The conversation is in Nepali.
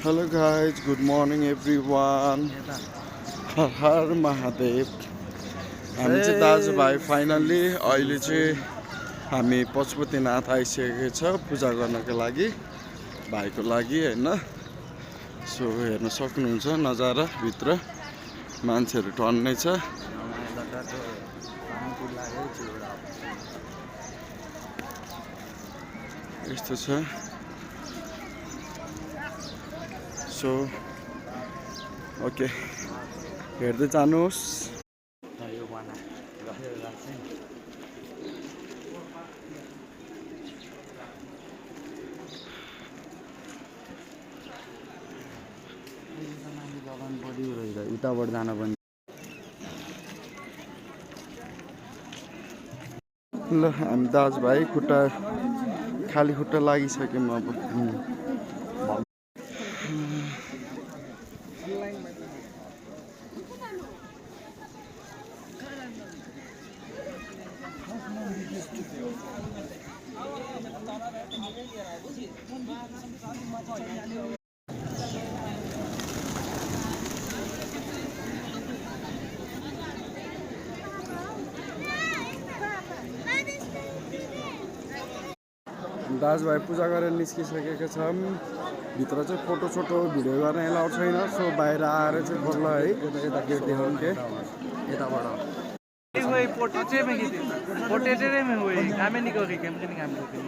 Hello guys, good morning everyone. हर हर महादेव। हामी चाहिँ दाजुभाइ फाइनल्ली अहिले चाहिँ हामी पशुपतिनाथ आइसकेको छ पूजा गर्नको लागि भाइको लागि हैन। सो हेर्न सक्नुहुन्छ नजारा भित्र मान्छेहरू टन्नै छ। यस्तो छ। सो ओके हेर्दै जानुहोस्। उताबाट जान पनि ल हामी दाजुभाइ खुट्टा खाली खुट्टा लागिसक्यौँ अब। दाजुभाइ पूजा गरेर निस्किसकेका छौँ। भित्र चाहिँ फोटो सोटो भिडियो गर्न एलाउड छैन। सो बाहिर आएर चाहिँ बल्ल है यता गेट देखाउँ के यताबाट पोर्ट्रेट में हुई काम नहीं कर रही कैमरे में काम करती